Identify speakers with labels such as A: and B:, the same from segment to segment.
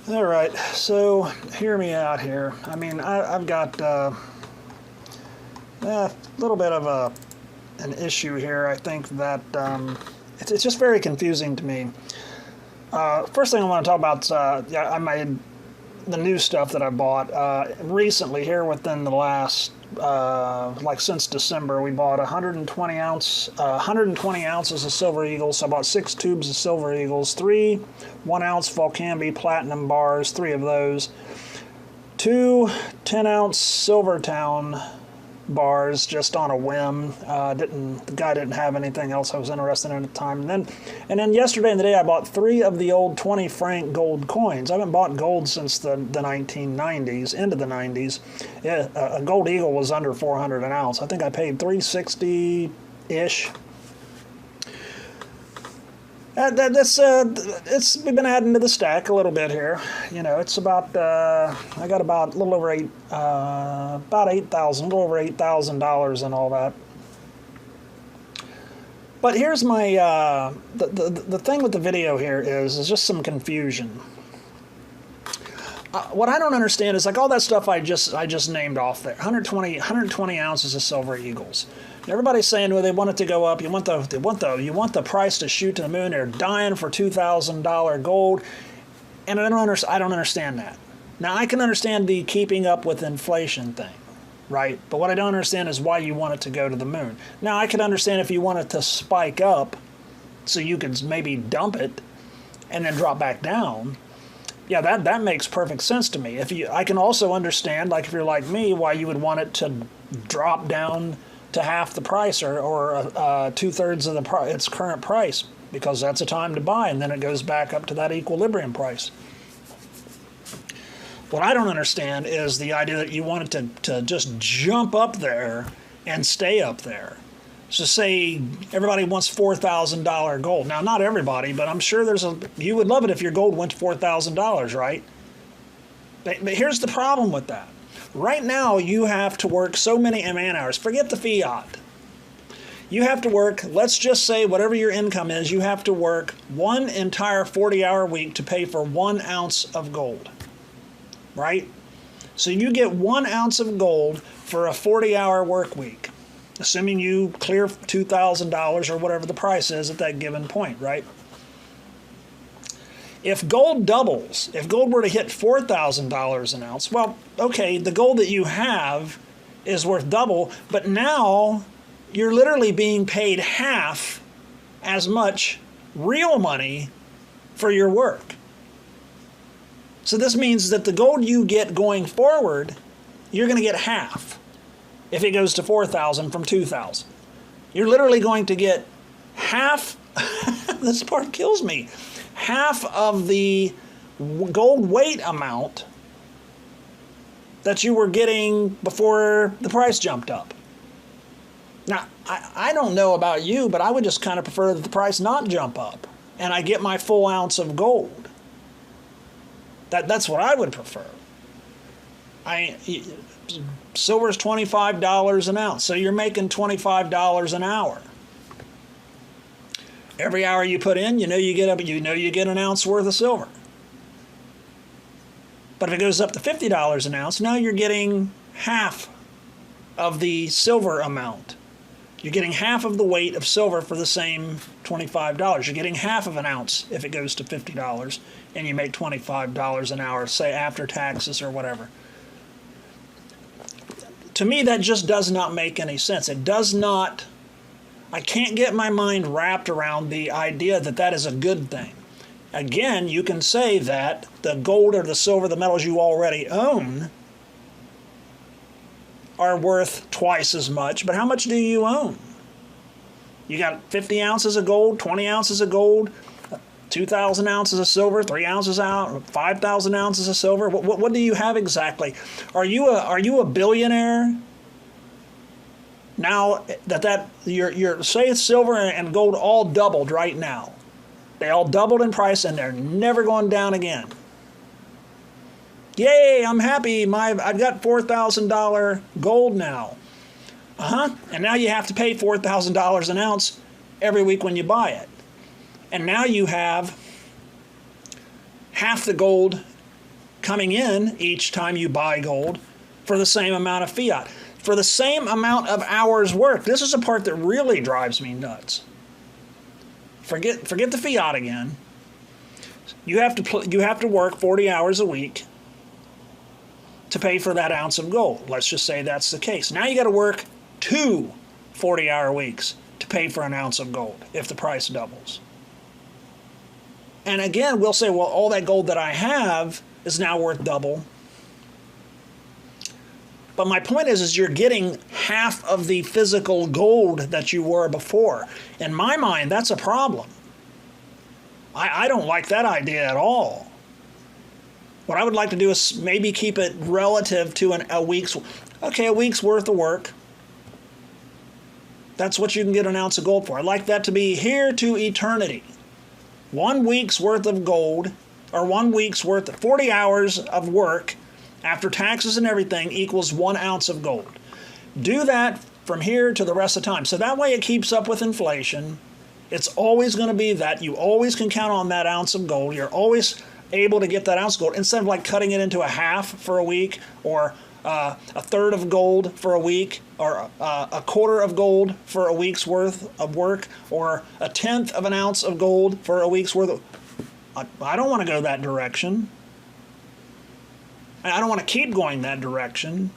A: All right, so hear me out here. I mean, I've got a little bit of an issue here. I think that it's just very confusing to me. First thing I want to talk about, yeah, I made the new stuff that I bought recently here within the last, like since December. We bought 120 ounces of Silver Eagles. So I bought 6 tubes of Silver Eagles, 3 1-ounce Volcambi Platinum bars, 3 of those, 2 10-ounce Silvertown bars just on a whim. The guy didn't have anything else I was interested in at the time. And then yesterday and the day I bought 3 of the old 20 franc gold coins. I haven't bought gold since the 1990s, into the 90s. Yeah, a gold eagle was under 400 an ounce. I think I paid $360-ish. We've been adding to the stack a little bit here. You know, it's about I got about a little over about $8,000, a little over $8,000 and all that. But here's my the thing with the video here is just some confusion. What I don't understand is like all that stuff I just named off there. 120 ounces of Silver Eagles. Everybody's saying, well, they want it to go up. You want the price to shoot to the moon. They're dying for $2,000 gold, and I don't understand that. Now I can understand the keeping up with inflation thing, right? But what I don't understand is why you want it to go to the moon. Now I could understand if you want it to spike up, so you could maybe dump it, and then drop back down. Yeah, that makes perfect sense to me. I can also understand, like if you're like me, why you would want it to drop down to half the price or 2/3 of its current price, because that's a time to buy, and then it goes back up to that equilibrium price. What I don't understand is the idea that you want it to just jump up there and stay up there. So say everybody wants $4,000 gold. Now, not everybody, but I'm sure you would love it if your gold went to $4,000, right? But here's the problem with that. Right now, you have to work so many man hours. Forget the Fiat. You have to work, let's just say whatever your income is, you have to work one entire 40-hour week to pay for 1 ounce of gold, right? So you get 1 ounce of gold for a 40-hour work week, assuming you clear $2,000 or whatever the price is at that given point, right? If gold doubles, if gold were to hit $4,000 an ounce, well, okay, the gold that you have is worth double, but now you're literally being paid half as much real money for your work. So this means that the gold you get going forward, you're going to get half if it goes to 4,000 from 2,000. You're literally going to get half, this part kills me, half of the gold weight amount that you were getting before the price jumped up. Now, I don't know about you, but I would just kind of prefer that the price not jump up and I get my full ounce of gold. That's what I would prefer. Silver's $25 an ounce, so you're making $25 an hour. Every hour you put in, you get an ounce worth of silver. But if it goes up to $50 an ounce, now you're getting half of the silver amount. You're getting half of the weight of silver for the same $25. You're getting half of an ounce if it goes to $50, and you make $25 an hour, say after taxes or whatever. To me, that just does not make any sense. It does not. I can't get my mind wrapped around the idea that that is a good thing. Again, you can say that the gold or the silver, the metals you already own, are worth twice as much, but how much do you own? You got 50 ounces of gold, 20 ounces of gold, 2,000 ounces of silver, 3 ounces out, 5,000 ounces of silver. What do you have exactly? Are you a billionaire? Now that your say it's silver and gold all doubled right now. They all doubled in price and they're never going down again. Yay, I'm happy. I've got $4,000 gold now. And now you have to pay $4,000 an ounce every week when you buy it. And now you have half the gold coming in each time you buy gold for the same amount of fiat, for the same amount of hours worked. This is the part that really drives me nuts. Forget the fiat again. You have to work 40 hours a week to pay for that ounce of gold. Let's just say that's the case. Now you got to work 2 40-hour weeks to pay for an ounce of gold if the price doubles. And again, we'll say, well, all that gold that I have is now worth double. But my point is you're getting half of the physical gold that you were before. In my mind, that's a problem. I don't like that idea at all. What I would like to do is maybe keep it relative to a week's worth of work. That's what you can get an ounce of gold for. I'd like that to be here to eternity. 1 week's worth of gold, or 1 week's worth of 40 hours of work after taxes and everything equals 1 ounce of gold. Do that from here to the rest of the time. So that way it keeps up with inflation. It's always going to be that. You always can count on that ounce of gold. You're always able to get that ounce of gold instead of like cutting it into a half for a week, or a third of gold for a week, or a quarter of gold for a week's worth of work, or a tenth of an ounce of gold for a week's worth of... I don't want to go that direction. I don't want to keep going that direction.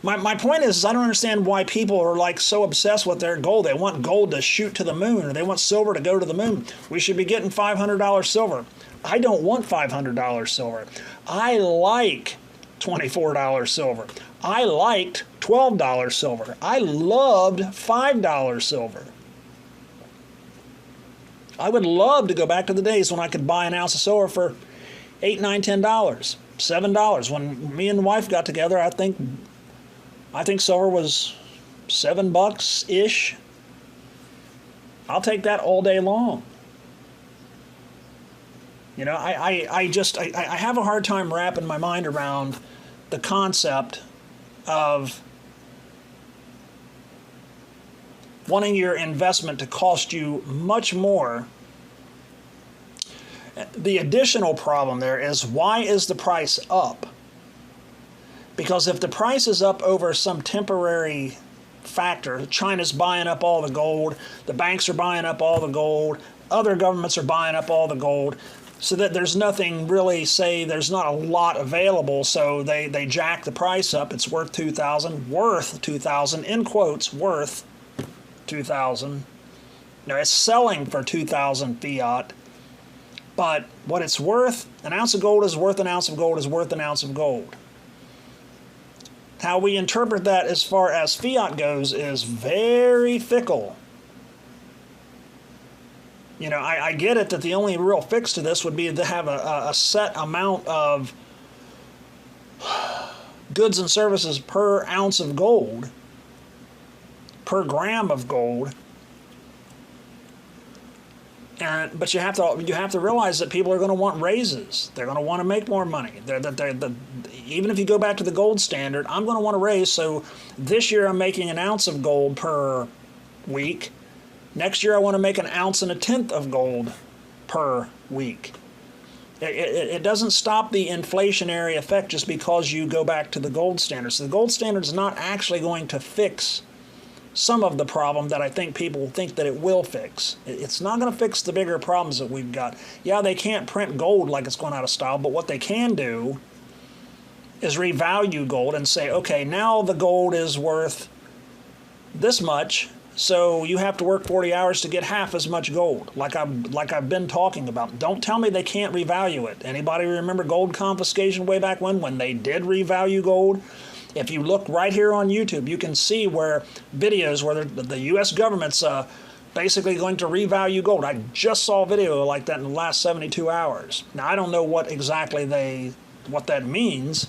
A: My point is I don't understand why people are like so obsessed with their gold. They want gold to shoot to the moon, or they want silver to go to the moon. We should be getting $500 silver. I don't want $500 silver. I like $24 silver. I liked $12 silver. I loved $5 silver. I would love to go back to the days when I could buy an ounce of silver for $8, $9, $10, $7. When me and the wife got together, I think silver was $7-ish. I'll take that all day long. You know, I have a hard time wrapping my mind around the concept of wanting your investment to cost you much more. The additional problem there is, why is the price up? Because if the price is up over some temporary factor, China's buying up all the gold, the banks are buying up all the gold, other governments are buying up all the gold, so that there's nothing really, say there's not a lot available, so they jack the price up. It's worth $2,000, in quotes, worth $2,000. Now it's selling for $2,000 fiat, but what it's worth, an ounce of gold is worth an ounce of gold is worth an ounce of gold. How we interpret that as far as fiat goes is very fickle. You know, I get it that the only real fix to this would be to have a set amount of goods and services per ounce of gold, per gram of gold. But you have to realize that people are going to want raises. They're going to want to make more money. Even if you go back to the gold standard, I'm going to want to raise. So this year I'm making an ounce of gold per week. Next year I want to make an ounce and a tenth of gold per week. It doesn't stop the inflationary effect just because you go back to the gold standard. So the gold standard is not actually going to fix some of the problem that I think people think that it will fix. It's not going to fix the bigger problems that we've got. Yeah, they can't print gold like it's going out of style, but what they can do is revalue gold and say, okay, now the gold is worth this much, so you have to work 40 hours to get half as much gold, like I've been talking about. Don't tell me they can't revalue it. Anybody remember gold confiscation way back when they did revalue gold? If you look right here on YouTube, you can see where videos where the U.S. government's basically going to revalue gold. I just saw a video like that in the last 72 hours. Now, I don't know what exactly what that means.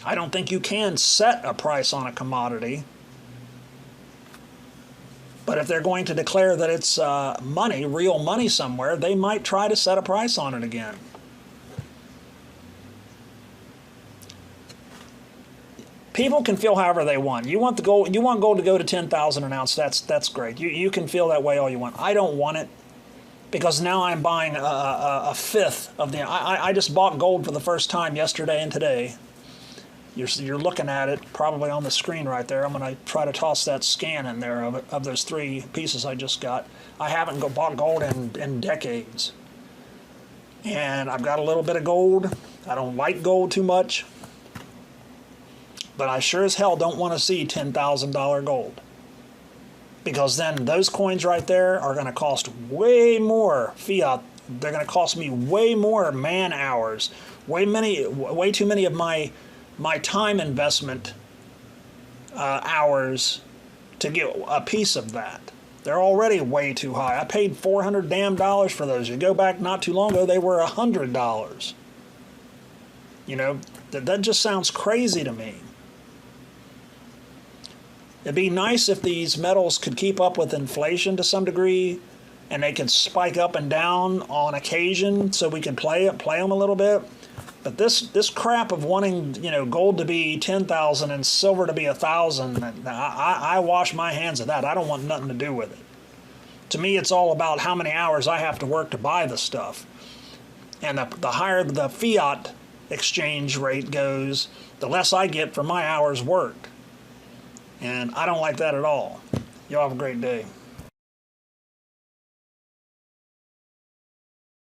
A: I don't think you can set a price on a commodity. But if they're going to declare that it's money, real money somewhere, they might try to set a price on it again. People can feel however they want. You want gold to go to 10,000 an ounce. That's great. You can feel that way all you want. I don't want it. because now I'm buying a fifth of the. I just bought gold for the first time yesterday and today. You're looking at it probably on the screen right there. I'm going to try to toss that scan in there of those 3 pieces I just got. I haven't bought gold in decades. And I've got a little bit of gold. I don't like gold too much. But I sure as hell don't want to see $10,000 gold. Because then those coins right there are going to cost way more fiat. They're going to cost me way more man hours. Way too many of my time investment hours to get a piece of that. They're already way too high. I paid $400 damn for those. You go back not too long ago, they were $100. You know, that just sounds crazy to me. It'd be nice if these metals could keep up with inflation to some degree, and they could spike up and down on occasion, so we could play them a little bit. But this crap of wanting, you know, gold to be 10,000 and silver to be 1,000, I wash my hands of that. I don't want nothing to do with it. To me, it's all about how many hours I have to work to buy the stuff. And the higher the fiat exchange rate goes, the less I get for my hours worked. And I don't like that at all. Y'all have a great day.